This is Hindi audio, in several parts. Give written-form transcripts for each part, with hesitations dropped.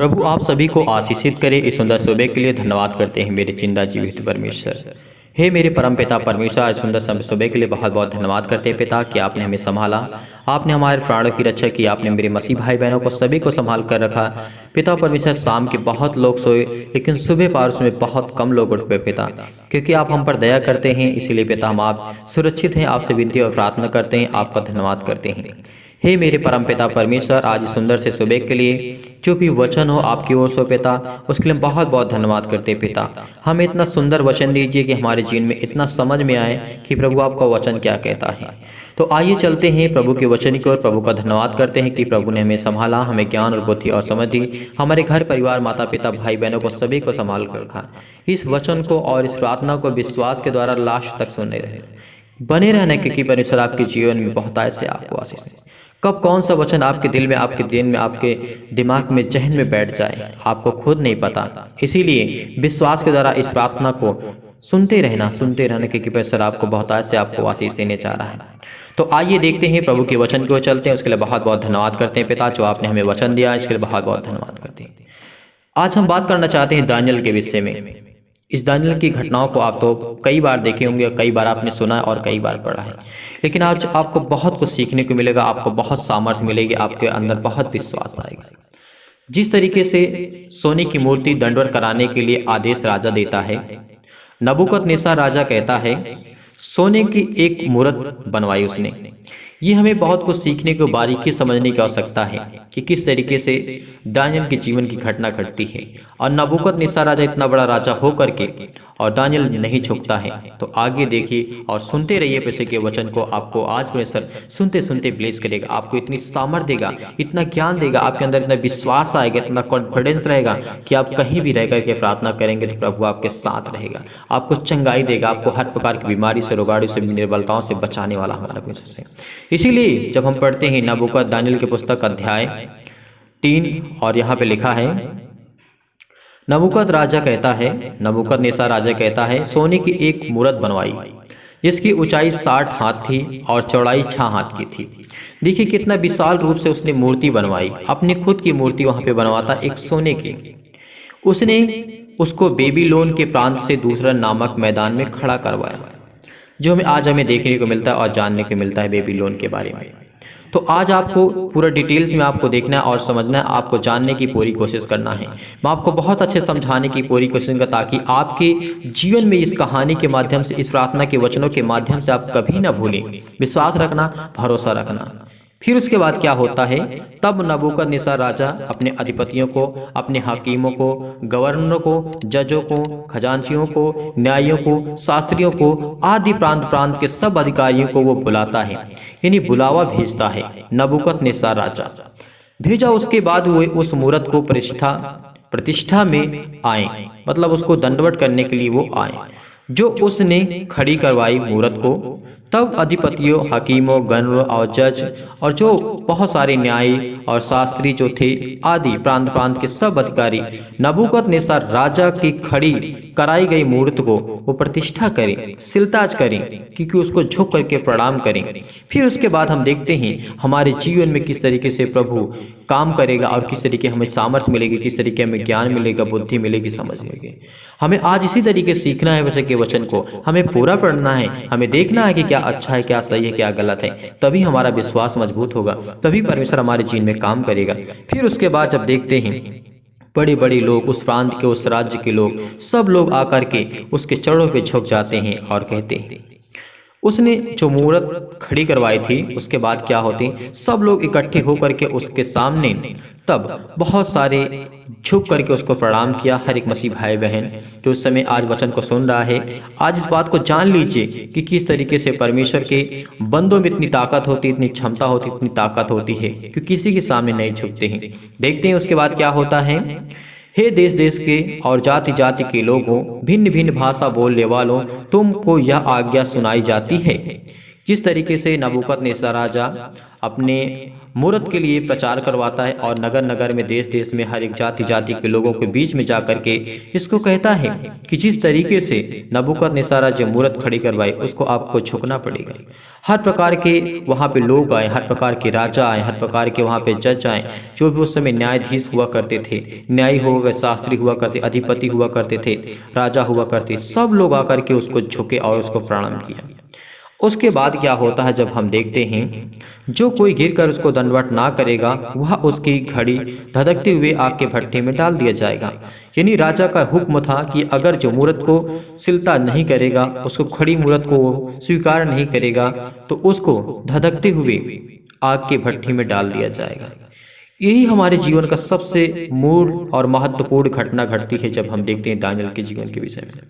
प्रभु आप सभी को आशीषित करे। इस सुंदर सुबह के लिए धन्यवाद करते हैं मेरे जिंदा जीवित परमेश्वर। हे मेरे परम पिता परमेश्वर, आज सुंदर सुबह के लिए बहुत बहुत धन्यवाद करते हैं पिता कि आपने हमें संभाला, आपने हमारे प्राणों की रक्षा की, आपने मेरे मसीह भाई बहनों को सभी को संभाल कर रखा। पिता परमेश्वर, शाम के बहुत लोग सोए लेकिन सुबह पारुष में बहुत कम लोग उठ पे पिता, क्योंकि आप हम पर दया करते हैं। इसीलिए पिता हम आप सुरक्षित हैं, आपसे विनती और प्रार्थना करते हैं, आपका धन्यवाद करते हैं। हे मेरे परम पिता परमेश्वर, आज सुंदर से सुबह के लिए जो भी वचन हो आपकी ओर से पिता, उसके लिए बहुत बहुत धन्यवाद करते पिता। हमें इतना सुंदर वचन दीजिए कि हमारे जीवन में इतना समझ में आए कि प्रभु आपका वचन क्या कहता है। तो आइए चलते हैं प्रभु के वचन की ओर। प्रभु का धन्यवाद करते हैं कि प्रभु ने हमें संभाला, हमें ज्ञान और बुद्धि और समझ दी, हमारे घर परिवार माता पिता भाई बहनों को सभी को संभाल कर रखा। इस वचन को और इस प्रार्थना को विश्वास के द्वारा लास्ट तक सुनने रहे, बने रहने, क्योंकि परमेश्वर आपके जीवन में बहुत ऐसे आपको आशीष है। कब कौन सा वचन आपके दिल में, आपके दिन में, आपके दिमाग में, जहन में बैठ जाए आपको खुद नहीं पता। इसीलिए विश्वास के द्वारा इस प्रार्थना को सुनते रहना, क्योंकि परमेश्वर आपको बहुत ऐसे आपको आशीष देने जा रहा है। तो आइए देखते हैं प्रभु के वचन को, चलते हैं। उसके लिए बहुत बहुत धन्यवाद करते हैं पिता जो आपने हमें वचन दिया, इसके लिए बहुत बहुत धन्यवाद करते हैं। आज हम बात करना चाहते हैं दानियेल के विषय में। इस दानियेल की घटनाओं को आप तो कई बार देखे होंगे, कई बार आपने सुना है और कई बार पढ़ा है, लेकिन आज आपको बहुत कुछ सीखने को मिलेगा, आपको बहुत सामर्थ्य मिलेगी, आपके अंदर बहुत विश्वास आएगा। जिस तरीके से सोने की मूर्ति दंडवत कराने के लिए आदेश राजा देता है, नबूकदनेस्सर राजा कहता है सोने की एक मूर्त बनवाई उसने। ये हमें बहुत कुछ सीखने को, बारीकी समझने की आवश्यकता है कि किस तरीके से दानियेल के जीवन की घटना घटती है। और नबूकदनेस्सर राजा इतना बड़ा राजा हो करके और दानियेल नहीं झुकता है। तो आगे देखिए और सुनते रहिए परमेश्वर के वचन को। आपको आज परमेश्वर सुनते सुनते ब्लेस करेगा, आपको इतनी सामर्थ देगा, इतना ज्ञान देगा, आपके अंदर इतना विश्वास आएगा, इतना कॉन्फिडेंस रहेगा कि आप कहीं भी रह करके प्रार्थना करेंगे तो प्रभु आपके साथ रहेगा, आपको चंगाई देगा, आपको हर प्रकार की बीमारी से, रोगाड़ी से, निर्बलताओं से बचाने वाला हमारा परमेश्वर है। इसीलिए जब हम पढ़ते हैं नबूकद दानियेल की पुस्तक अध्याय 3 और यहाँ पे लिखा है, नबूकदनेस्सर राजा कहता है सोने की एक मूर्त बनवाई जिसकी ऊंचाई 60 हाथ थी और चौड़ाई 6 हाथ की थी। देखिए कितना विशाल रूप से उसने मूर्ति बनवाई, अपनी खुद की मूर्ति वहां पे बनवाता एक सोने की। उसने उसको बेबीलोन के प्रांत से दूसरा नामक मैदान में खड़ा करवाया, जो हमें देखने को मिलता है और जानने को मिलता है बेबीलोन के बारे में। तो आज आपको पूरा डिटेल्स में आपको देखना है और समझना है, आपको जानने की पूरी कोशिश करना है। मैं आपको बहुत अच्छे समझाने की पूरी कोशिश करूंगा ताकि आपके जीवन में इस कहानी के माध्यम से, इस प्रार्थना के वचनों के माध्यम से आप कभी ना भूलें। विश्वास रखना, भरोसा रखना। फिर उसके बाद क्या होता है, तब नबूकदनेस्सर राजा अपने अधिपतियों को, अपने हाकिमों को, गवर्नरों को, जजों को, खजांचियों को, न्यायियों को, शास्त्रियों को, आदि प्रांत प्रांत के सब अधिकारियों को वो बुलाता है, यानी बुलावा भेजता है। नबूकदनेस्सर राजा भेजा, उसके बाद वो उस मूर्त को प्रतिष्ठा में आए, मतलब उसको दंडवत करने के लिए वो आए, जो उसने खड़ी करवाई मूर्त को। तब अधिपतियों, हकीमों, गवर्नरों और जज और जो बहुत सारे न्यायी और शास्त्री जो थे, आदि प्रांत प्रांत के सब अधिकारी नबूकदनेस्सर राजा की खड़ी कराई गई मूर्त को वो प्रतिष्ठा करें, सिलताज करें, क्योंकि उसको झुक करके प्रणाम करें। फिर उसके बाद हम देखते हैं हमारे जीवन में किस तरीके से प्रभु काम करेगा और किस तरीके हमें सामर्थ्य मिलेगी, किस तरीके हमें ज्ञान मिलेगा, बुद्धि मिलेगी, समझ मिलेगी। हमें आज इसी तरीके सीखना है वैसे के वचन को, हमें पूरा पढ़ना है, हमें देखना है कि क्या अच्छा है, क्या सही है, क्या गलत है। तभी हमारा विश्वास मजबूत होगा, तभी परमेश्वर हमारे जीवन में काम करेगा। फिर उसके बाद जब देखते हैं बड़े बड़े लोग, उस प्रांत के, उस राज्य के लोग, सब लोग आकर के उसके चरणों पे झुक जाते हैं और कहते हैं, उसने जो मूर्त खड़ी करवाई थी, उसके बाद क्या होते, सब लोग इकट्ठे होकर के उसके सामने, तब बहुत सारे झुक करके उसको प्रणाम किया। हर एक मसीह भाई बहन जो उस समय आज वचन को सुन रहा है, आज इस बात को जान लीजिए कि किस तरीके से परमेश्वर के बंदों में इतनी ताकत होती, इतनी क्षमता होती, इतनी ताकत होती है कि किसी के सामने नहीं झुकते हैं। देखते हैं उसके बाद क्या होता है। हे देश देश के और जाति जाति के लोगों, भिन्न भिन्न भाषा बोलने वालों, तुमको यह आज्ञा सुनाई जाती है। जिस तरीके से नबूकदनेस्सर राजा अपने मुहूर्त के लिए प्रचार करवाता है और नगर नगर में, देश देश में, हर एक जाति जाति के लोगों के बीच में जाकर के इसको कहता है कि जिस तरीके से नबूकदनेस्सर जो मुहूर्त खड़ी करवाई उसको आपको झुकना पड़ेगा। हर प्रकार के वहाँ पे लोग आए, हर प्रकार के राजा आए, हर प्रकार के वहाँ पे जज आए, जो भी उस समय न्यायाधीश हुआ करते थे, न्यायी हुआ, शास्त्री हुआ करते, अधिपति हुआ करते थे, राजा हुआ करते, सब लोग आकर के उसको झुके और उसको प्रणाम किया। उसके बाद क्या होता है, जब हम देखते हैं जो कोई गिरकर उसको दंडवत ना करेगा वह उसकी घड़ी धधकते हुए आग के भट्टे में डाल दिया जाएगा। यानी राजा का हुक्म था कि अगर जो मूर्त को सिलता नहीं करेगा, उसको खड़ी मूर्त को स्वीकार नहीं करेगा, तो उसको धधकते हुए आग के भट्टे में डाल दिया जाएगा। यही हमारे जीवन का सबसे मूल और महत्वपूर्ण घटना घटती है जब हम देखते हैं दानियेल के जीवन के विषय में।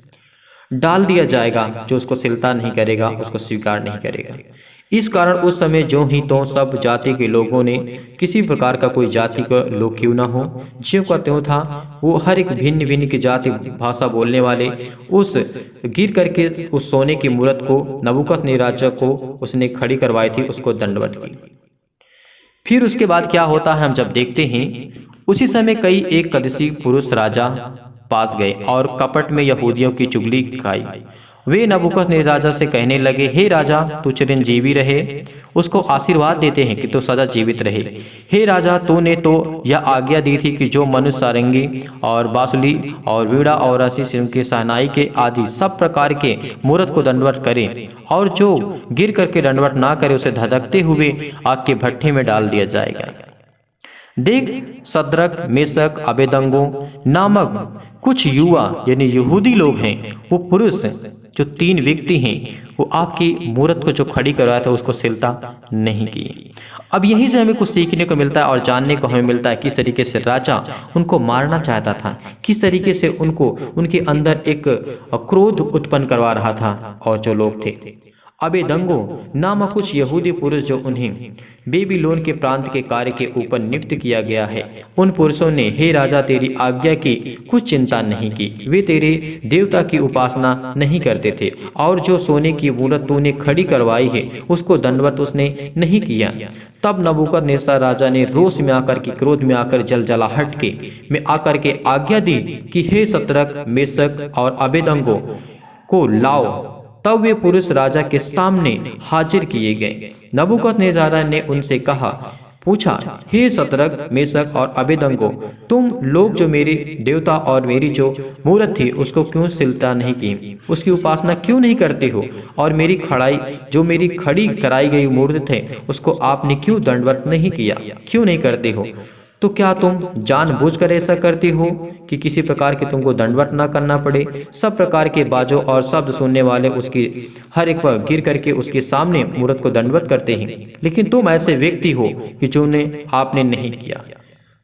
डाल दिया जाएगा, जो उसको सिलता नहीं करेगा, उसको स्वीकार नहीं करेगा। इस कारण उस समय जो ही तो सब जाति के लोगों ने, किसी प्रकार का कोई जाति का लोग क्यों ना हो, ज्यों का त्यों था, वो हर एक भिन्न भिन्न की जाति भाषा बोलने वाले उस गिर करके उस सोने की मूर्त को नबूकदनेस्सर को उसने खड़ी करवाई थी, उसको दंडवत की। फिर उसके बाद क्या होता है, हम जब देखते हैं उसी समय कई एक कदसी पुरुष राजा पास गए और कपट में यहूदियों की चुगली खाई। वे नबूकदनेस्सर राजा से कहने लगे, हे राजा, तू चिरंजीवी रहे। उसको आशीर्वाद देते हैं कि तू सदा जीवित रहे। हे राजा, तूने तो यह आज्ञा दी थी कि जो मनुष्य सारंगी और बांसुरी और वीणा और रसी सिंह के सहनाई के आदि सब प्रकार के मूर्त को दंडवत करे, और जो गिर करके दंडवत ना करे उसे धधकते हुए आग के भट्टे में डाल दिया जाएगा। देख, शद्रक, मेशक, अबेदनगो नामक कुछ युवा यानी यहूदी लोग हैं, वो पुरुष जो 3 व्यक्ति हैं, वो आपकी मूर्त को जो खड़ी करवाया था उसको सिलता नहीं किए। अब यहीं से हमें कुछ सीखने को मिलता है और जानने को हमें मिलता है किस तरीके से राजा उनको मारना चाहता था, किस तरीके से उनको उनके अंदर एक क्रोध उत्पन्न करवा रहा था। और जो लोग थे अबेदनगो नामक कुछ यहूदी पुरुष जो उन्हें बेबीलोन के प्रांत के कार्य के ऊपर नियुक्त किया गया है, उन पुरुषों ने हे राजा तेरी आज्ञा की कुछ चिंता नहीं की। वे तेरे देवता की उपासना नहीं करते थे, और जो सोने की मूर्त तूने खड़ी करवाई है उसको दंडवत उसने नहीं किया। तब नबूकदनेस्सर राजा ने रोष में आकर के, क्रोध में आकर, जलजलाहट के में आकर के आज्ञा दी कि हे शद्रक, मेशक और अबेदनगो को लाओ। तब वे पुरुष राजा के सामने हाजिर किए गए। नबूकदनेस्सर ने उनसे पूछा, हे शद्रक, मेशक और अबेदनगो, तुम लोग जो मेरे देवता और मेरी जो मूर्त थी उसको क्यों सिलता नहीं की, उसकी उपासना क्यों नहीं करते हो, और मेरी खड़ी कराई गई मूर्त है उसको आपने क्यों दंडवत नहीं किया, क्यों नहीं करते हो? तो क्या तुम जानबूझकर ऐसा करते हो कि किसी प्रकार के तुमको दंडवत ना करना पड़े? सब प्रकार के बाजों और शब्द सुनने वाले उसकी हर एक पर गिर करके उसके सामने मूर्त को दंडवत करते हैं, लेकिन तुम ऐसे व्यक्ति हो कि जो ने आपने नहीं किया,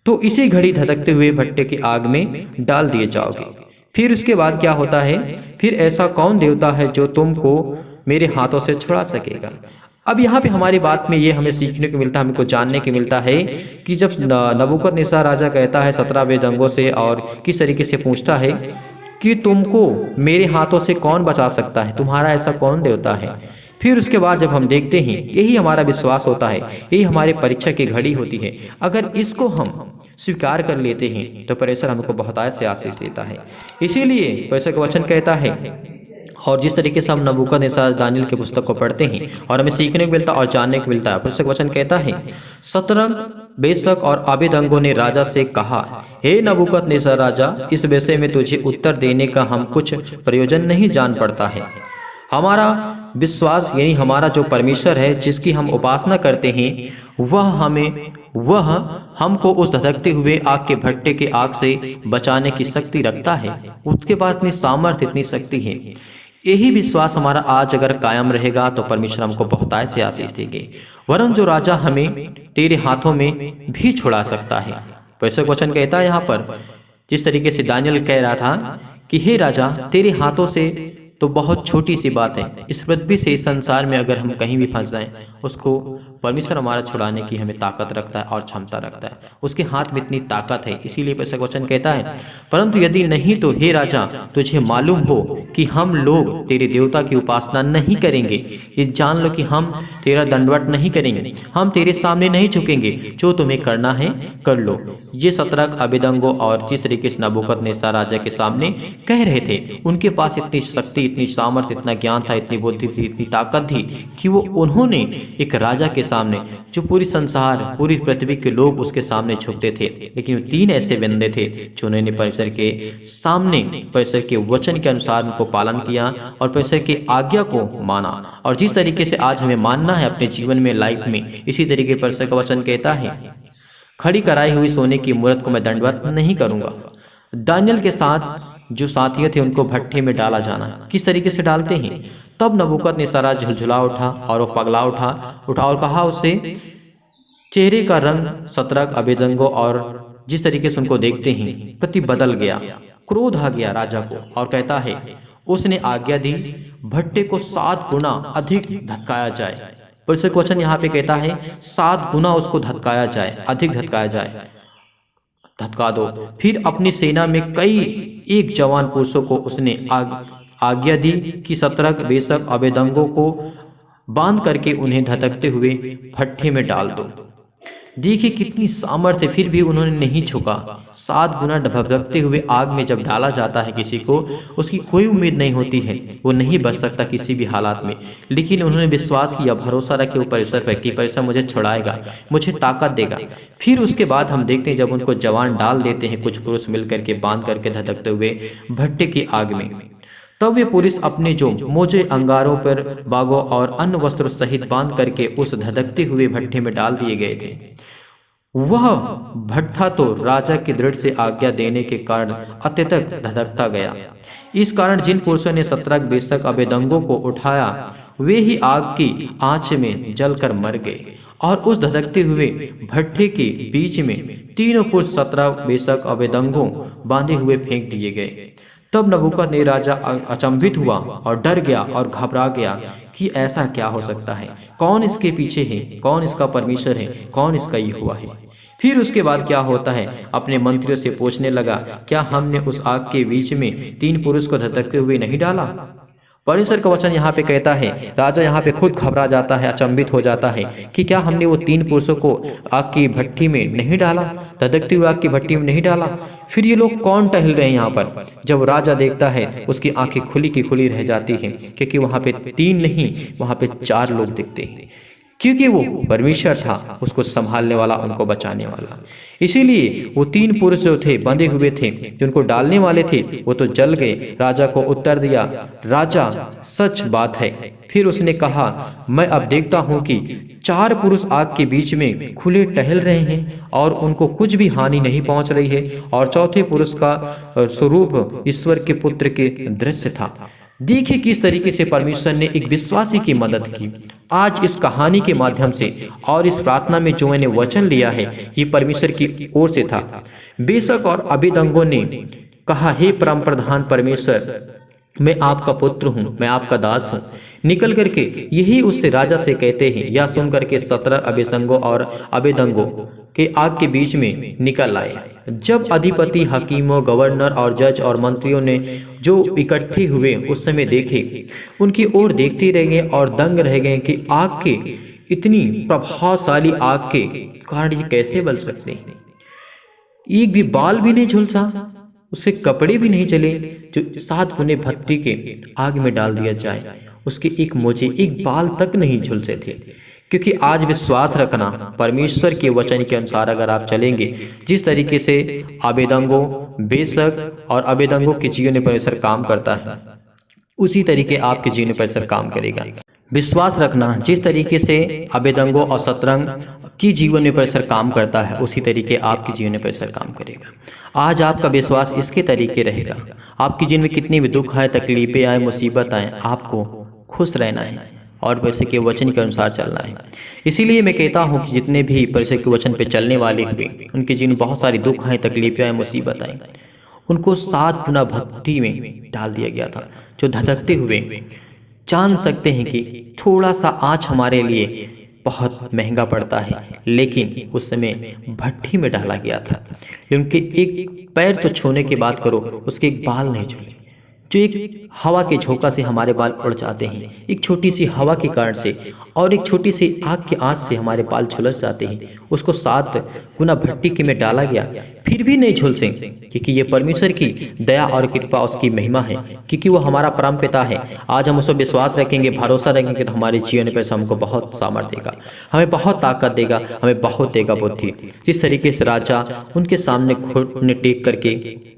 तो इसी घड़ी धधकते हुए भट्टे की आग में डाल दिए जाओगे। फिर उसके बाद क्या होता है, फिर ऐसा कौन देवता है जो तुमको मेरे हाथों से छुड़ा सकेगा? अब यहाँ पे हमारी बात में ये हमें सीखने को मिलता है, हमको जानने को मिलता है कि जब नबूकदनेस्सर राजा कहता है 17 अबेदनगो से, और किस तरीके से पूछता है कि तुमको मेरे हाथों से कौन बचा सकता है, तुम्हारा ऐसा कौन देवता है? फिर उसके बाद जब हम देखते हैं, यही हमारा विश्वास होता है, यही हमारे परीक्षा की घड़ी होती है। अगर इसको हम स्वीकार कर लेते हैं तो परमेश्वर हमको बहुत से आशीष देता है। इसीलिए परमेश्वर का वचन कहता है, और जिस तरीके से हम नबूकदनेस्सर दानियेल की पुस्तक को पढ़ते हैं और हमें सीखने को मिलता है और जानने को मिलता है, परमेश्वर का वचन कहता है, शद्रक, मेशक और अबेदनगो ने राजा से कहा, हे नबूकदनेस्सर राजा, इस विषय में तुझे उत्तर देने का हम कुछ प्रयोजन नहीं जान पड़ता है। हमारा विश्वास यानी हमारा जो परमेश्वर है जिसकी हम उपासना करते हैं, वह हमको उस धधकते हुए आग के भट्टे के आग से बचाने की शक्ति रखता है। उसके पास इतनी सामर्थ्य, इतनी शक्ति है। यही विश्वास हमारा आज अगर कायम रहेगा तो परमेश्वर हमको बहुत से आशीष देंगे। वरन जो राजा हमें तेरे हाथों में भी छुड़ा सकता है। परमेश्वर का वचन कहता है यहाँ पर, जिस तरीके से दानियेल कह रहा था कि हे राजा, तेरे हाथों से तो बहुत छोटी सी बात है। इस पृथ्वी से, इस संसार में अगर हम कहीं भी फंस जाएं, उसको परमेश्वर हमारा छुड़ाने की हमें ताकत रखता है और क्षमता रखता है। उसके हाथ में इतनी ताकत है, इसीलिए परमेश्वर का वचन कहता है, परंतु यदि नहीं तो हे राजा, तुझे मालूम हो कि हम लोग तेरे देवता की उपासना नहीं करेंगे। ये जान लो कि हम तेरा दंडवत नहीं करेंगे, हम तेरे सामने नहीं झुकेंगे, जो तुम्हें करना है कर लो। ये शतरक, अबेदनगो और जिस तरीके से नबूकदनेस्सर राजा के सामने कह रहे थे, उनके पास इतनी शक्ति, इतनी सामर्थ्य, इतना ज्ञान था, इतनी बुद्धि थी, इतनी ताकत थी कि वो उन्होंने एक राजा के सामने, जो पूरी संसार, पूरी पृथ्वी के लोग उसके सामने झुकते थे, लेकिन 3 ऐसे बंदे थे जो उन्होंने परमेश्वर के सामने, परमेश्वर के वचन के अनुसार उनको पालन किया और परमेश्वर की आज्ञा को माना। और जिस तरीके से आज हमें मानना है अपने जीवन में, लाइफ में, इसी तरीके परमेश्वर का वचन कहता है, खड़ी कराई हुई सोने की मूरत को मैं दंडवत नहीं करूंगा। दानियल के साथ जो साथी थे उनको भट्ठे में डाला जाना, किस तरीके से डालते हैं। तब नबूकदनेस्सर झुलझुला उठा और वो पगला उठा और कहा उससे, चेहरे का रंग शतरक, अबेदनगो और जिस तरीके से उनको देखते हैं प्रति बदल गया, क्रोध आ गया राजा को, और कहता है उसने आज्ञा दी भट्टे को 7 गुना अधिक धक्काया जाए। परमेश्वर का वचन यहाँ पे कहता है 7 गुना उसको धक्काया जाए, अधिक धक्काया जाए, धक्का दो। फिर अपनी सेना में कई एक जवान पुरुषों को उसने आज्ञा दी कि शतरक, बेशक, अबेदनगो को बांध करके उन्हें धधकते हुए भट्ठे में डाल दो। देखिए कितनी सामर्थ्य, फिर भी उन्होंने नहीं झुका। 7 गुना धधकते हुए आग में जब डाला जाता है किसी को, उसकी कोई उम्मीद नहीं होती है, वो नहीं बच सकता किसी भी हालात में, लेकिन उन्होंने विश्वास किया, भरोसा रखे ऊपर ईश्वर पर कि परमेश्वर मुझे छुड़ाएगा, मुझे ताकत देगा। फिर उसके बाद हम देखते हैं जब उनको जवान डाल देते हैं कुछ पुरुष मिल करके, बांध करके धधकते हुए भट्टे की आग में, तब वे पुरुष अपने जो मोजे अंगारों पर बागों और अन्य वस्त्रों सहित बांध करके उस धधकते हुए भट्टे में डाल दिए गए थे। वह भट्ठा तो राजा की दृढ़ से आज्ञा देने के कारण अत्यधिक धधकता गया। इस कारण जिन पुरुषों ने शतरक, बेशक, अबेदनगो को उठाया, वे ही आग की आंच में जलकर मर गए और उस धधकते हुए भट्ठे के बीच में 3 पुरुष शतरक, बेशक, अबेदनगो बांधे हुए फेंक दिए गए। तब नबूकदनेस्सर राजा अचंभित हुआ और डर गया और घबरा गया कि ऐसा क्या हो सकता है, कौन इसके पीछे है, कौन इसका परमेश्वर है, कौन इसका यहोवा है। फिर उसके बाद क्या होता है, अपने मंत्रियों से पूछने लगा, क्या हमने उस आग के बीच में 3 पुरुष को धधकते हुए नहीं डाला। परमेश्वर का वचन यहाँ पे कहता है, राजा यहाँ पे खुद घबरा जाता है, अचंभित हो जाता है कि क्या हमने वो 3 पुरुषों को आग की भट्टी में नहीं डाला, धधकती हुई आग की भट्टी में नहीं डाला। फिर ये लोग कौन टहल रहे हैं यहाँ पर। जब राजा देखता है उसकी आंखें खुली की खुली रह जाती हैं, क्योंकि वहाँ पे 3 नहीं, वहाँ पे 4 लोग दिखते हैं, क्योंकि वो परमेश्वर था, उसको संभालने वाला, उनको बचाने वाला। इसीलिए वो 3 पुरुष जो थे, बंधे हुए थे, जो उनको डालने वाले थे, वो तो जल गए। राजा को उत्तर दिया, राजा सच बात है। फिर उसने कहा, मैं अब देखता हूँ कि 4 पुरुष आग के बीच में खुले टहल रहे हैं और उनको कुछ भी हानि नहीं पहुंच रही है, और चौथे पुरुष का स्वरूप ईश्वर के पुत्र के दृश्य था। देखिए किस तरीके से परमेश्वर ने एक विश्वासी की मदद की। आज इस कहानी के माध्यम से और इस प्रार्थना में जो मैंने वचन लिया है, ये परमेश्वर की ओर से था। बेशक और अबेदनगो ने कहा, हे परम प्रधान परमेश्वर, मैं आपका पुत्र हूँ, मैं आपका दास हूँ। निकल करके यही उससे राजा से कहते हैं। यह सुन करके शतरक, अबेदनगो के आग के बीच में निकल आए। जब अधिपति, हकीमों, गवर्नर और जज और मंत्रियों ने जो इकट्ठे हुए उस समय देखे, उनकी ओर देखते रह गए और दंग रह गए कि आग के, इतनी प्रभावशाली आग के कारण ये कैसे बल सकते हैं। एक भी बाल भी नहीं झुलसा, उसके कपड़े भी नहीं जले, जो 7 गुने भट्टी के आग में डाल दिया जाए, उसके एक मोजे, एक बाल तक नहीं झुलसे थे। क्योंकि आज विश्वास रखना, परमेश्वर के वचन के अनुसार अगर आप चलेंगे, जिस तरीके से अबेदनगो, बेशक और अबेदनगो के जीवन में परमेश्वर काम करता है, उसी तरीके आपके जीवन में परमेश्वर काम करेगा। विश्वास रखना, जिस तरीके से अबेदनगो और शतरक की जीवन में परमेश्वर काम करता है, उसी तरीके आपके जीवन में परमेश्वर काम करेगा। आज आपका विश्वास इसके तरीके रहेगा। आपके जीवन में कितनी भी दुख आए, तकलीफें आए, मुसीबत आए, आपको खुश रहना है और परमेश्वर के वचन के अनुसार चलना है। इसीलिए मैं कहता हूँ कि जितने भी परमेश्वर के वचन पे चलने वाले हुए, उनके जीवन में बहुत सारी दुख आए, तकलीफें आए, मुसीबत आए, उनको 7 गुना भट्टी में डाल दिया गया था, जो धधकते हुए जान सकते हैं कि थोड़ा सा आँच हमारे लिए बहुत महंगा पड़ता है, लेकिन उस समय भट्टी में डाला गया था। उनके एक पैर तो छूने की बात करो, उसके एक बाल नहीं छूने, जो एक हवा के झोंका से हमारे बाल उड़ जाते हैं, एक छोटी सी हवा के कारण से और एक छोटी सी आग की आंच से हमारे बाल झुलस जाते हैं। उसको 7 गुना भट्टी के में डाला गया, फिर भी नहीं झुलसे, क्योंकि ये परमेश्वर की दया और कृपा, उसकी महिमा है, क्योंकि वो हमारा परम पिता है। आज हम उस पर विश्वास रखेंगे, भरोसा रखेंगे, तो हमारे जीवन पर हमको बहुत सामर्थ देगा, हमें बहुत ताकत देगा, हमें बहुत देगा बुद्धि। जिस तरीके से राजा उनके सामने घुटने टेक करके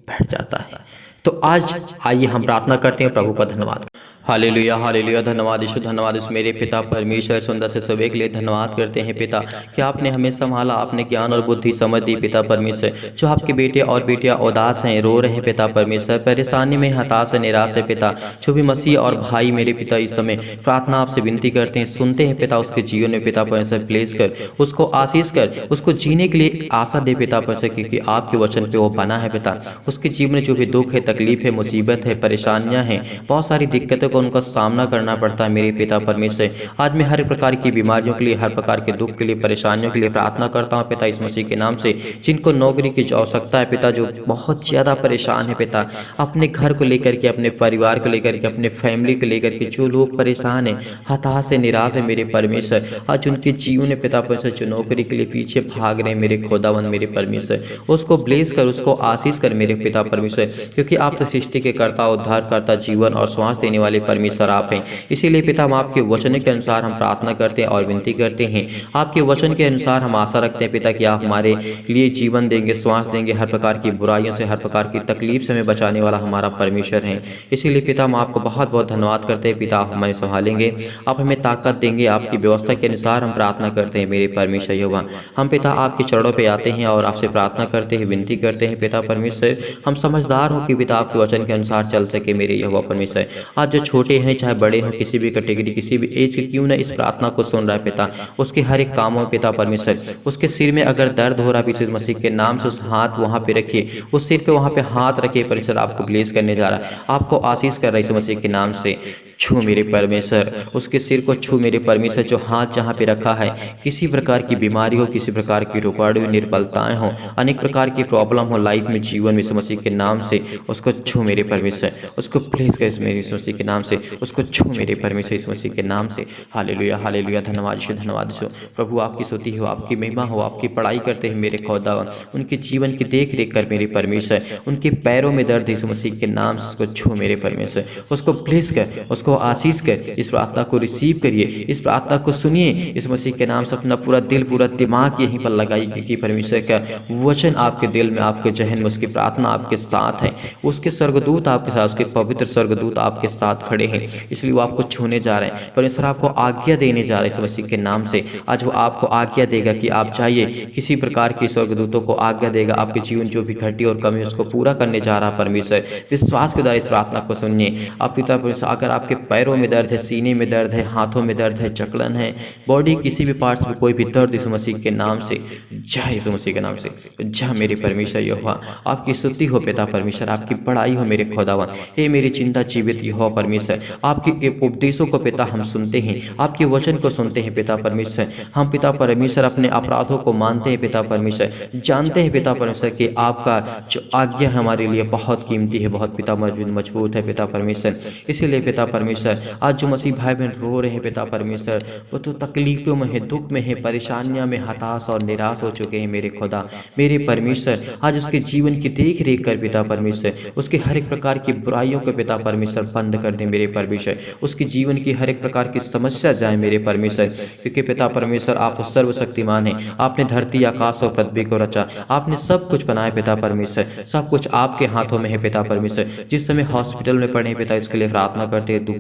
बैठ जाता है। तो आज आइए हम प्रार्थना करते हैं प्रभु का धन्यवाद। हालेलुया हालेलुया, धन्यवाद यीशु, धन्यवाद इस मेरे पिता परमेश्वर, सुंदर से सुबह के लिए धन्यवाद करते हैं पिता कि आपने हमें संभाला, आपने ज्ञान और बुद्धि समझ दी पिता परमेश्वर। जो आपके बेटे और बेटियां उदास हैं, रो रहे हैं पिता परमेश्वर, परेशानी में हताश है, निराश है पिता, जो भी मसीह और भाई मेरे पिता इस समय प्रार्थना आपसे विनती करते हैं, सुनते हैं पिता, उसके जीवन में पिता परमेश्वर प्लेस कर, उसको आशीष कर, उसको जीने के लिए आशा दे पिता परमेश्वर, क्योंकि आपके वचन पे वो बना है पिता। उसके जीवन में जो भी दुख है, तकलीफ है, मुसीबत है, परेशानियां हैं, बहुत सारी दिक्कतों को उनका सामना करना पड़ता है मेरे पिता परमेश्वर। आज मैं हर प्रकार की बीमारियों के लिए, हर प्रकार के दुख के लिए, परेशानियों के लिए प्रार्थना करता हूँ पिता इस मसीह के नाम से। जिनको नौकरी की आवश्यकता है पिता, जो बहुत ज़्यादा परेशान है पिता, अपने घर को लेकर के, अपने परिवार को लेकर के, अपने फैमिली को लेकर के, जो लोग परेशान है, हताश है, निराश है मेरे परमेश्वर, आज उनके जीवन में पिता परमेश्वर जो नौकरी के लिए पीछे भाग रहे हैं मेरे खुदावन मेरे परमेश्वर, उसको ब्लेस कर, उसको आशीष कर मेरे पिता परमेश्वर, क्योंकि आप तो सृष्टि के कर्ता, उद्धार करता, जीवन और श्वास देने वाले परमेश्वर आप हैं। इसीलिए पिता हम आपके वचन के अनुसार हम प्रार्थना करते हैं और विनती करते हैं। आपके वचन के अनुसार हम आशा रखते हैं पिता कि आप हमारे लिए जीवन देंगे, श्वास देंगे, हर प्रकार की बुराइयों से, हर प्रकार की तकलीफ से हमें बचाने वाला हमारा परमेश्वर है। इसीलिए पिता हम आपको बहुत बहुत धन्यवाद करते हैं पिता, आप हमें संभालेंगे, आप हमें ताकत देंगे, आपकी व्यवस्था के अनुसार हम प्रार्थना करते हैं मेरे परमेश्वर यहोवा। हम पिता आपके चरणों पे आते हैं और आपसे प्रार्थना करते हैं, विनती करते हैं पिता परमेश्वर, हम समझदार हो कि पिता आपके वचन के अनुसार चल सके मेरे यहोवा परमेश्वर। आज जो छोटे हैं चाहे बड़े हों, किसी भी कैटेगरी, किसी भी एज के क्यों ना इस प्रार्थना को सुन रहा है पिता, उसके हर एक कामों में पिता परमेश्वर, उसके सिर में अगर दर्द हो रहा है यीशु मसीह के नाम से उस हाथ वहाँ पे रखिए, उस सिर पे वहाँ पे हाथ रखिए परमेश्वर, आपको ब्लेस करने जा रहा है, आपको आशीष कर रहा है यीशु मसीह के नाम से। छू मेरे परमेश्वर, उसके सिर को छू मेरे परमेश्वर, जो हाथ जहाँ पे रखा है, किसी प्रकार की बीमारी हो, किसी प्रकार की रुकावट हो, निर्बलताएं हो, अनेक प्रकार की प्रॉब्लम हो लाइफ में, जीवन में, यीशु मसीह के नाम से उसको छू मेरे परमेश्वर, उसको प्लीज कर मेरे यीशु मसीह के नाम से, उसको छू मेरे परमेश्वर यीशु मसीह के नाम से। हालेलुया हालेलुया, धन्यवाद यीशु, धन्यवाद यीशु। प्रभु आपकी स्तुति हो, आपकी महिमा हो, आपकी पढ़ाई करते हैं मेरे खुदावन, उनके जीवन की देख रेख कर मेरे परमेश्वर, उनके पैरों में दर्द यीशु मसीह के नाम से उसको छू मेरे परमेश्वर, उसको ब्लेस कर, उसको आशीष कर। इस प्रार्थना को रिसीव करिए, इस प्रार्थना को सुनिए, इस मसीह के नाम से अपना पूरा दिल, पूरा दिमाग यहीं पर लगाइए, क्योंकि परमेश्वर का वचन आपके दिल में, आपके जहन में, उसकी प्रार्थना आपके साथ है, उसके स्वर्गदूत आपके साथ, उसके पवित्र स्वर्गदूत आपके साथ खड़े हैं, इसलिए वो आपको छूने जा रहे हैं। परमेश्वर आपको आज्ञा देने जा रहे हैं इस मसीह के नाम से। आज वो आपको आज्ञा देगा कि आप चाहिए, किसी प्रकार के स्वर्गदूतों को आज्ञा देगा, आपके जीवन जो भी घटी और कमी उसको पूरा करने जा रहा परमेश्वर। विश्वास के द्वारा इस प्रार्थना को सुनिए। आप पिता परमेश्वर, अगर आपके पैरों में दर्द है, सीने में दर्द है, हाथों में दर्द है, जकड़न है, बॉडी किसी भी पार्ट्स में कोई भी दर्द, यीशु मसीह के नाम से जा, यीशु मसीह के नाम से जा मेरे परमेश्वर यहोवा। आपकी स्तुति हो पिता परमेश्वर, आपकी बड़ाई हो मेरे खुदावन। हे मेरी चिंता जीवित यहोवा परमेश्वर, आपके उपदेशों को पिता हम सुनते हैं, आपके वचन को सुनते हैं पिता परमेश्वर। हम पिता परमेश्वर अपने अपराधों को मानते हैं पिता परमेश्वर, जानते हैं पिता परमेश्वर कि आपका जो आज्ञा हमारे लिए बहुत कीमती है, बहुत पिता मजबूत है पिता परमेश्वर। इसीलिए पिता परमेश्वर, आज जो मसीह भाई बहन रो रहे हैं पिता परमेश्वर, वो तो तकलीफों में है, दुख में है, परेशानियां में हताश और निराश हो चुके हैं मेरे खुदा मेरे परमेश्वर। आज उसके जीवन की देख रेख कर पिता परमेश्वर, उसके हर एक प्रकार की बुराइयों को पिता परमेश्वर बंद कर दे मेरे परमेश्वर, उसके जीवन की हर एक प्रकार की समस्या जाए मेरे परमेश्वर, क्योंकि पिता परमेश्वर आप सर्वशक्तिमान हैं। आपने धरती आकाश और पृथ्वी को रचा, आपने सब कुछ बनाया पिता परमेश्वर, सब कुछ आपके हाथों में है पिता परमेश्वर। जिस समय हॉस्पिटल में पड़े पिता, इसके लिए प्रार्थना करते हैं, दुख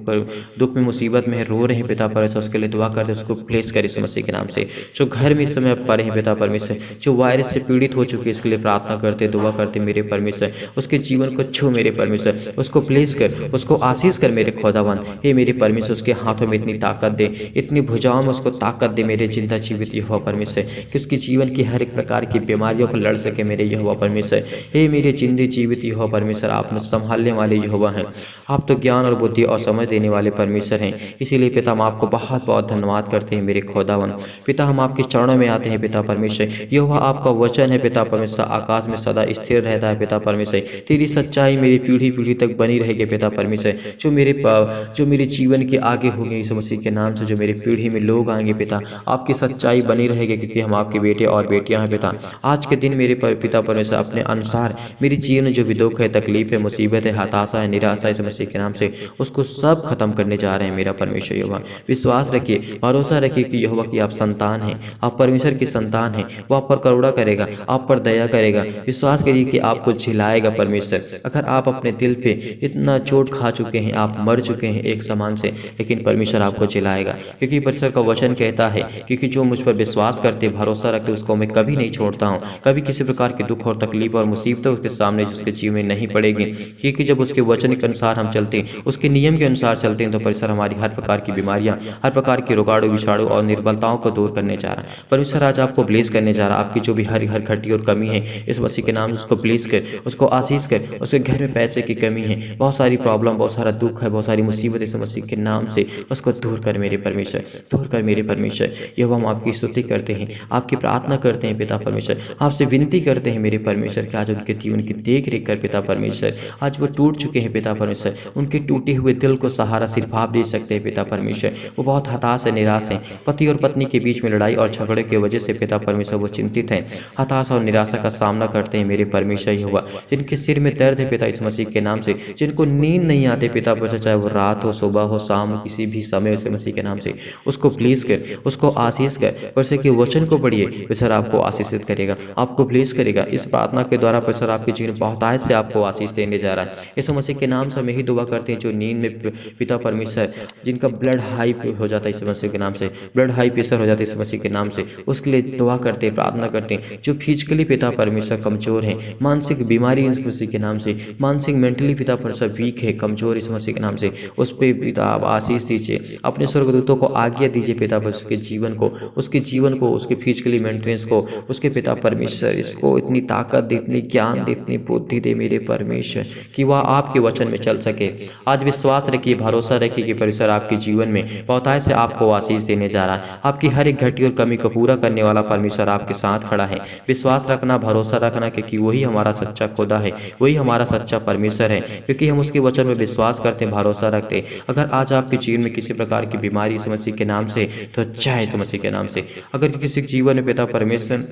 दुख में मुसीबत में रो रहे हैं पिता परमेश्वर, उसके लिए दुआ करते हैं, उसको ब्लेस कर यीशु मसीह के नाम से। जो घर में इस समय पड़े हैं पिता परमेश्वर, जो वायरस से पीड़ित हो चुके हैं, इसके लिए प्रार्थना करते दुआ करते मेरे परमेश्वर, उसके जीवन को छू मेरे परमेश्वर, उसको ब्लेस कर, उसको आशीष कर मेरे खुदावन। हे मेरे परमेश्वर, उसके हाथों में इतनी ताकत दे, इतनी भुजाओं में उसको ताकत दे मेरे जिंदा जीवित यहोवा परमेश्वर, कि उसके जीवन की हर एक प्रकार की बीमारियों को लड़ सके मेरे यहोवा परमेश्वर। हे मेरे जिंदे जीवित यहोवा परमेश्वर, आप संभालने वाले यहोवा हैं, आप तो ज्ञान और बुद्धि और समझ देने वाले परमेश्वर हैं। इसीलिए पिता हम आपको बहुत बहुत धन्यवाद करते हैं मेरे खुदावन। पिता हम आपके चरणों में आते हैं पिता परमेश्वर, यहोवा आपका वचन है पिता परमेश्वर, आकाश में सदा स्थिर रहता है पिता परमेश्वर, तेरी सच्चाई मेरी पीढ़ी पीढ़ी तक बनी रहेगी पिता परमेश्वर। जो मेरे जीवन के आगे होंगे यीशु मसीह के नाम से, जो मेरी पीढ़ी में लोग आएंगे पिता, आपकी सच्चाई बनी रहेगी, क्योंकि हम आपके बेटे और बेटियां हैं पिता। आज के दिन मेरे पिता परमेश्वर अपने अनुसार मेरे जीवन में जो भी दुख है, तकलीफ है, मुसीबत है, हताशा है, निराशा है, यीशु मसीह के नाम से उसको सब खत्म करने जा रहे हैं मेरा परमेश्वर। यहोवा विश्वास रखिए, भरोसा रखिए कि यहोवा की आप संतान हैं, आप परमेश्वर की संतान हैं, वो आप पर करुणा करेगा, आप पर दया करेगा। विश्वास करिए कि आपको झिलाएगा परमेश्वर। अगर आप अपने दिल पे इतना चोट खा चुके हैं, आप मर चुके हैं एक समान से, लेकिन परमेश्वर आपको झिलाएगा, क्योंकि परमेश्वर का वचन कहता है, क्योंकि जो मुझ पर विश्वास करते, भरोसा रखते, उसको मैं कभी नहीं छोड़ता हूँ। कभी किसी प्रकार के दुख और तकलीफ और मुसीबतें उसके सामने उसके जीवन में नहीं पड़ेगी, क्योंकि जब उसके वचन के अनुसार हम चलते हैं, उसके नियम के अनुसार चलते हैं, तो परमेश्वर हमारी हर प्रकार की बीमारियां, हर प्रकार की रोगाड़ू विषाणु और निर्बलताओं को दूर करने जा रहा है। परमेश्वर आज आपको ब्लेस करने जा रहा है। आपकी जो भी हर घटी और कमी है, इस मसीह के नाम उसको ब्लेस कर, उसको आशीष कर। उसके घर में पैसे की कमी है, बहुत सारी प्रॉब्लम, बहुत सारा दुख है, बहुत सारी मुसीबत, इस मसीह के नाम से उसको दूर कर मेरे परमेश्वर, दूर कर मेरे परमेश्वर। यहोवा हम आपकी स्तुति करते हैं, आपकी प्रार्थना करते हैं पिता परमेश्वर, आपसे विनती करते हैं मेरे परमेश्वर कि आज उनके जीवन की देख रेख कर पिता परमेश्वर। आज वो टूट चुके हैं पिता परमेश्वर, उनके टूटे हुए दिल को सहारा सिर्फ आप दे सकते हैं पिता परमेश्वर। वो बहुत हताश है, निराश है, पति और पत्नी के बीच में लड़ाई और झगड़े की वजह से पिता परमेश्वर वो चिंतित हैं, हताश और निराशा का सामना करते हैं मेरे परमेश्वर। यहोवा जिनके सिर में दर्द है पिता इस मसीह के नाम से, जिनको नींद नहीं आते पिता परमेश्वर, चाहे वो रात हो, सुबह हो, शाम, किसी भी समय उस मसीह के नाम से उसको प्लीज कर, उसको आशीष कर। परमेश्वर के वचन को पढ़िए, परमेश्वर आपको आशीषित करेगा, आपको प्लीज करेगा। इस प्रार्थना के द्वारा परमेश्वर आपके जीवन बहुतायत से आपको आशीष देने जा रहा है। इस मसीह के नाम से हम यही दुआ करते हैं, जो नींद में पिता परमेश्वर, जिनका ब्लड हाई हो जाता है इस मसीह के नाम से, ब्लड हाई प्रेशर हो जाता है इस मसीह के नाम से, उसके लिए दुआ करते हैं, प्रार्थना करते हैं। जो फिजिकली पिता परमेश्वर कमजोर है, मानसिक बीमारी इस मसीह के नाम से, मानसिक मेंटली पिता परमेश्वर वीक है, कमजोर इस मसीह के नाम से, उस पर पिता आप आशीष दीजिए। अपने स्वर्गदूतों को आज्ञा दीजिए पिता परमेश्वर के जीवन को, उसके फिजिकली मेंटेनेंस को, उसके पिता परमेश्वर इसको इतनी ताकत दे, इतनी ज्ञान दे, इतनी बुद्धि दे मेरे परमेश्वर, कि वह आपके वचन में चल सके। आज विश्वास रखिए, भरोसा रखिए कि परमेश्वर आपके जीवन में बहुतायत से आपको आशीष देने जा रहा है। आपकी हर एक घटी और कमी को पूरा करने वाला परमेश्वर आपके साथ खड़ा है। विश्वास रखना, भरोसा रखना, क्योंकि वही हमारा सच्चा खुदा है, वही हमारा सच्चा परमेश्वर है, क्योंकि हम उसके वचन में विश्वास करते हैं, भरोसा रखते हैं। अगर आज आपके जीवन में किसी प्रकार की बीमारी इस मसीह के नाम से, तो चाहे इस मसीह के नाम से। अगर किसी जीवन में पिता परमेश्वर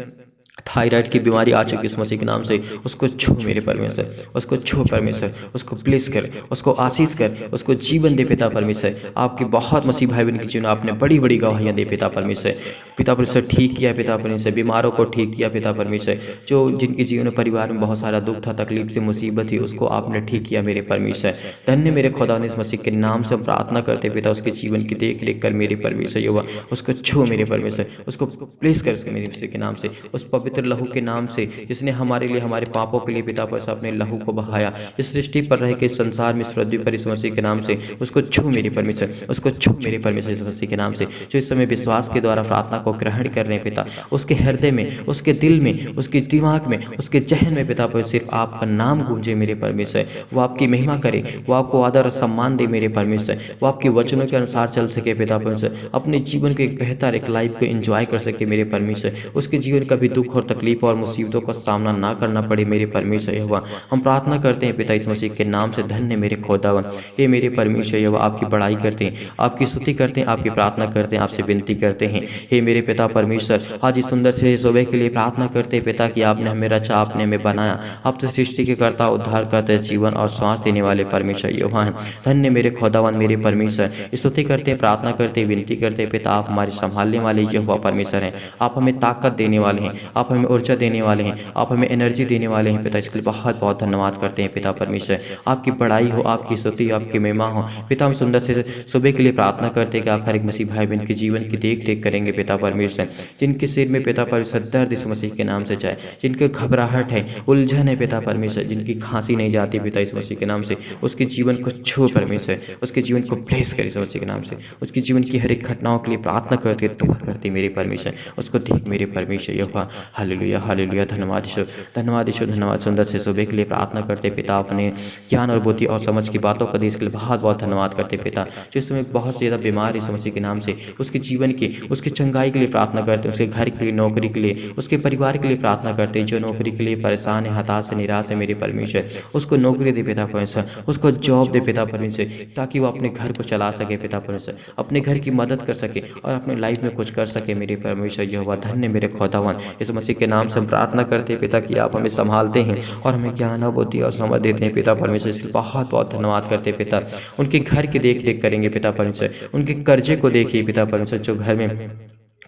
थायराइड की बीमारी आ चुकी इस मसीह के नाम से, उसको छू मेरे परमेश्वर, उसको छू परमेश्वर, उसको ब्लेस कर, उसको आशीष कर, उसको जीवन दे पिता परमेश्वर। आपके बहुत मसीह भाई बहन के जीवन आपने बड़ी बड़ी गवाहियाँ दे पिता परमेश्वर। पिता परमेश्वर ठीक किया पिता परमेश्वर, बीमारों को ठीक किया पिता परमेश्वर, जो जिनके जीवन में परिवार में बहुत सारा दुख था, तकलीफ से, मुसीबत थी, उसको आपने ठीक किया मेरे परमेश्वर। धन्य मेरे खुदा ने इस मसीह के नाम से हम प्रार्थना करते पिता, उसके जीवन की देख रेख कर मेरे परमेश्वर। युवा उसको छू मेरे परमेश्वर, उसको प्लेस कर मेरे मसीह के नाम से, उस पवित्र लहू के नाम से, जिसने हमारे लिए, हमारे पापों के लिए पिता परमेश्वर अपने लहू को बहाया, इस सृष्टि पर रह के इस संसार में, इस पृथ्वी पर इस मसीह के नाम से, उसको छू मेरे परमेश्वर, उसको छू मेरे परमेश्वर इस मसीह के नाम से। जो इस समय विश्वास के द्वारा प्रार्थना को ग्रहण कर रहे हैं पिता, उसके हृदय में, उसके दिल में, उसके दिमाग में, उसके जहन में पिता परमेश्वर सिर्फ आपका नाम गूंजे मेरे परमेश्वर। वो आपकी महिमा करे, वो आपको आदर और सम्मान दे मेरे परमेश्वर, वो आपके वचनों के अनुसार चल सके पिता परमेश्वर, अपने जीवन को एक बेहतर एक लाइफ को एंजॉय कर सके मेरे परमेश्वर, उसके जीवन का भी दुख और तकलीफ और मुसीबतों का सामना ना करना पड़े मेरे परमेश्वर। यहोवा हम प्रार्थना करते हैं पिता इस मसीह के नाम से, धन्य मेरे खुदावन, हे मेरे परमेश्वर। यहोवा आपकी बड़ाई करते हैं, आपकी स्तुति करते हैं, आपकी प्रार्थना करते हैं, आपसे विनती करते हैं हे मेरे पिता परमेश्वर। आज इस सुंदर से सुबह के लिए प्रार्थना करते हैं पिता कि आपने हमें रचा, आपने हमें बनाया, आप तो सृष्टि के कर्ता, उद्धार करते, जीवन और श्वास देने वाले परमेश्वर यहोवा हैं। धन्य मेरे खुदावन मेरे परमेश्वर। स्तुति करते हैं, प्रार्थना करते हैं, विनती करते हैं पिता, आप हमारे संभालने वाले यहोवा परमेश्वर हैं, आप हमें ताकत देने वाले हैं, आप हमें ऊर्जा देने वाले हैं, आप हमें एनर्जी देने वाले हैं पिता। इसके लिए बहुत बहुत धन्यवाद करते हैं पिता परमेश्वर। आपकी बड़ाई हो, आपकी स्तुति, आपकी महिमा हो पिता। हम सुंदर से सुबह के लिए प्रार्थना करते हैं कि आप हर एक मसीह भाई बहन के जीवन की देख रेख करेंगे पिता परमेश्वर। जिनके सिर में पिता परमेश्वर दर्द इस मसीह के नाम से जाए, जिनके घबराहट है, उलझन है पिता परमेश्वर, जिनकी खांसी नहीं जाती पिता इस मसीह के नाम से, उसके जीवन को छू परमेश्वर, उसके जीवन को ब्लेस कर इस मसीह के नाम से। उसके जीवन की हर एक घटनाओं के लिए प्रार्थना करते, दुआ करते मेरे परमेश्वर। उसको देख मेरे परमेश्वर यहोवा। Hallelujah hallelujah. धन्यवाद ईश्वर, धन्यवाद ईश्वर, धन्यवाद। सुंदर से सुबह के लिए प्रार्थना करते पिता, अपने ज्ञान और बुद्धि और समझ की बातों का देश के लिए बहुत बहुत धन्यवाद करते पिता। जो इस समय बहुत ज़्यादा बीमार है इस मसीह के नाम से, उसके जीवन की, उसकी चंगाई के लिए प्रार्थना करते, उसके घर के लिए, नौकरी के लिए, उसके परिवार के लिए प्रार्थना करते। जो नौकरी के लिए परेशान है, हताश है, निराश है मेरे परमेश्वर, उसको नौकरी दे पिता परमेश्वर, उसको जॉब दे पिता परमेश्वर, ताकि वो अपने घर को चला सके पिता परमेश्वर, अपने घर की मदद कर सके और अपने लाइफ में कुछ कर सके मेरे परमेश्वर यहोवा। धन्य मेरे खुदावन, इस मसीह के नाम से हम प्रार्थना करते हैं पिता कि आप हमें संभालते हैं और हमें ज्ञान और बुद्धि और समझ देते हैं पिता परमेश्वर। इसलिए बहुत बहुत धन्यवाद करते हैं पिता। उनके घर की देख रेख करेंगे पिता परमेश्वर, उनके कर्जे को देखिए पिता परमेश्वर, जो घर में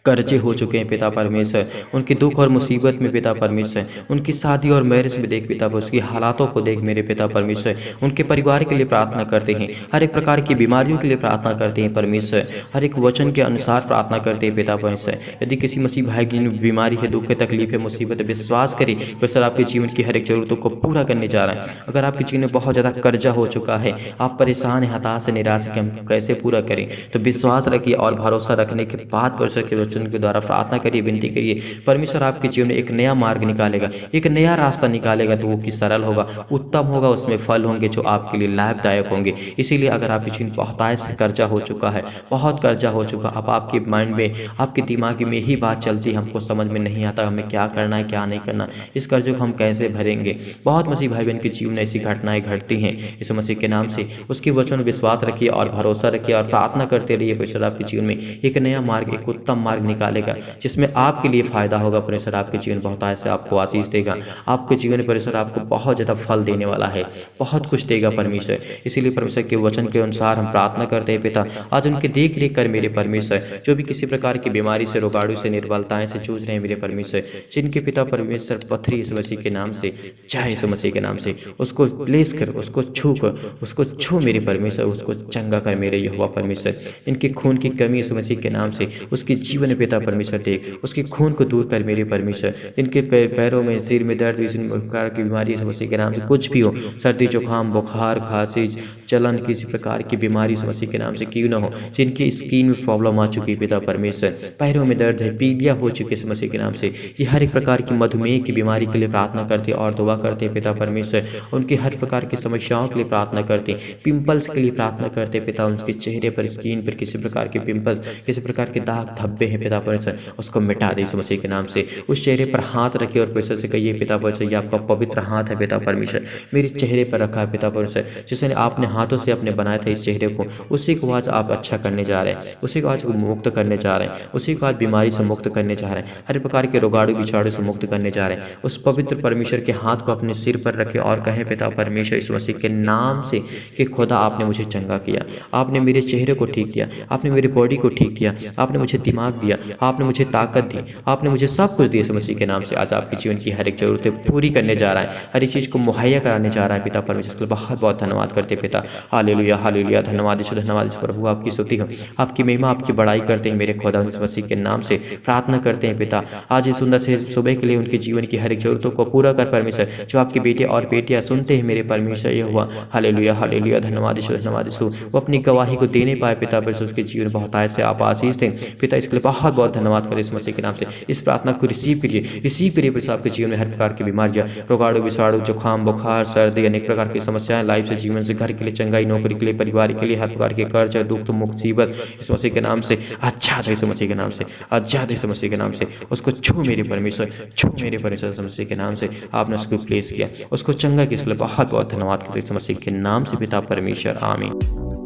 कर्जे हो चुके हैं पिता परमेश्वर, उनके दुख और मुसीबत में पिता परमेश्वर, उनकी शादी और मैरिज में देख पिता, उसकी हालातों को देख मेरे पिता परमेश्वर। उनके परिवार के लिए प्रार्थना करते हैं, हर एक प्रकार की बीमारियों के लिए प्रार्थना करते हैं परमेश्वर, हर एक वचन के अनुसार प्रार्थना करते हैं पिता परमेश्वर। यदि किसी मसीह भाई की बीमारी है, दुख है, तकलीफ है, मुसीबत है, विश्वास करें परमेश्वर आपके जीवन की हर एक जरूरतों को पूरा करने जा रहा है। अगर आपके जीवन में बहुत ज़्यादा कर्जा हो चुका है, आप परेशान हैं, हताश है, निराश है कि हम कैसे पूरा करें, तो विश्वास रखिए और भरोसा रखने के बाद परमेश्वर के वचन के द्वारा प्रार्थना करिए, विनती करिए। परमेश्वर आपके जीवन में एक नया मार्ग निकालेगा, एक नया रास्ता निकालेगा, तो वो कि सरल होगा, उत्तम होगा, उसमें फल होंगे जो आपके लिए लाभदायक होंगे। इसीलिए अगर आपके जीवन बहुत से कर्जा हो चुका है, बहुत कर्जा हो चुका, अब आपके माइंड में, आपके दिमाग में ही बात चलती है, हमको समझ में नहीं आता हमें क्या करना है क्या नहीं करना, इस कर्जे को हम कैसे भरेंगे। बहुत मसीह भाई बहन के जीवन में ऐसी घटनाएं घटती हैं। इस मसीह के नाम से उसके वचन में विश्वास रखिए और भरोसा रखिए और प्रार्थना करते रहिए। परमेश्वर आपके जीवन में एक नया मार्ग, एक उत्तम मार्ग निकालेगा जिसमें आपके लिए फायदा होगा। परमेश्वर आपके जीवन बहुत से आपको आशीष देगा, आपके जीवन में परमेश्वर आपको बहुत ज़्यादा फल देने वाला है, बहुत कुछ देगा परमेश्वर। इसीलिए परमेश्वर के वचन के अनुसार हम प्रार्थना करते हैं पिता, आज उनके देख रेख कर मेरे परमेश्वर, जो भी किसी प्रकार की बीमारी से, रोगाणु से, निर्बलताएं से जूझ रहे हैं मेरे परमेश्वर, जिनके पिता परमेश्वर पथरी इस मसीह के नाम से, चाहे इस मसीह के नाम से, उसको ब्लेस कर, उसको छू कर, उसको छू मेरे परमेश्वर, उसको चंगा कर मेरे यहोवा परमेश्वर। इनके खून की कमी इस मसीह के नाम से उसके जीवन में पिता परमेश्वर देख, उसके खून को दूर कर मेरे परमेश्वर। जिनके पैरों में, सिर में दर्द, इस प्रकार की बीमारी इस मसीह के नाम से कुछ भी हो, सर्दी जुकाम, बुखार, खांसी, जलन, किसी प्रकार की बीमारी इस मसीह के नाम से क्यों ना हो, जिनकी स्किन में प्रॉब्लम आ चुकी है पिता परमेश्वर, पैरों में दर्द है, पीलिया हो चुकी है इस मसीह के नाम से, ये हर एक प्रकार की मधुमेह की बीमारी के लिए प्रार्थना करते और दुआ करते पिता परमेश्वर। उनकी हर प्रकार की समस्याओं के लिए प्रार्थना करते, पिंपल्स के लिए प्रार्थना करते पिता, उनके चेहरे पर, स्किन पर किसी प्रकार के पिंपल्स, किसी प्रकार के दाग धब्बे हैं पिता परमेश्वर, उसको मिटा दे इस मसीह के नाम से। उस चेहरे पर हाथ रखे और परमेश्वर से कहिए पिता परमेश्वर, ये आपका पवित्र हाथ है पिता परमेश्वर, मेरे चेहरे पर रखा है पिता परमेश्वर, जिसने आपने हाथों से अपने बनाया था इस चेहरे को, उसी को आज आप अच्छा करने जा रहे हैं, उसी को आज मुक्त करने जा रहे हैं, उसी को आज बीमारी से मुक्त करने जा रहे हैं, हर प्रकार के रोगाणु बिछाड़े से मुक्त करने जा रहे हैं। उस पवित्र परमेश्वर के हाथ को अपने सिर पर रखे और कहे पिता परमेश्वर इस मसीह के नाम से कि खुदा आपने मुझे चंगा किया, आपने मेरे चेहरे को ठीक किया, आपने मेरी बॉडी को ठीक किया, आपने मुझे दिमाग दिया, आपने मुझे ताकत दी, आपने मुझे सब कुछ दिया इस मसीह के नाम से। आज आपके जीवन की हर एक जरूरतें पूरी करने जा रहा है, हर एक चीज़ को मुहैया कराने जा रहा है पिता परमेश्वर। इसके लिए बहुत बहुत धन्यवाद करते पिता। Hallelujah hallelujah. धन्यवाद ईश्वर, धन्यवाद ईश्वर। प्रभु आपकी स्तुति हो, आपकी महिमा, आपकी बड़ाई करते हैं मेरे खुदा इस मसीह के नाम से प्रार्थना करते हैं पिता। आज इस सुंदर से सुबह के लिए उनके जीवन की हर एक जरूरतों को पूरा कर परमेश्वर, जो आपके बेटे और बेटियां सुनते हैं मेरे परमेश्वर ये हुआ। Hallelujah hallelujah. धन्यवाद ईश्वर, धन्यवाद ईश्वर। वो अपनी गवाही को देने पाए पिता परमेश्वर, उसके जीवन बहुत से आप आशीष दें पिता। इसके लिए बहुत बहुत धन्यवाद करें इस मसीह के नाम से। इस प्रार्थना को रिसीव करिए पिता। आपके जीवन में हर प्रकार की बीमारियां, रोगाणु, विषाणु, जुकाम, बुखार, सर्दी, अनेक प्रकार की समस्याएं, लाइफ से, जीवन से, घर के लिए चंगाई, नौकरी के लिए, परिवार के लिए, हर प्रकार के कर्ज, दुख, मुसीबत इस मसीह के नाम से अच्छा था, इस मसीह के नाम से अच्छा था, इस मसीह के नाम से उसको छू मेरे परमेश्वर, छू मेरे परमेश्वर इस मसीह के नाम से आपने उसको प्लेस किया, उसको चंगा किया। इसके लिए बहुत बहुत धन्यवाद करते इस मसीह के नाम से पिता परमेश्वर, आमीन।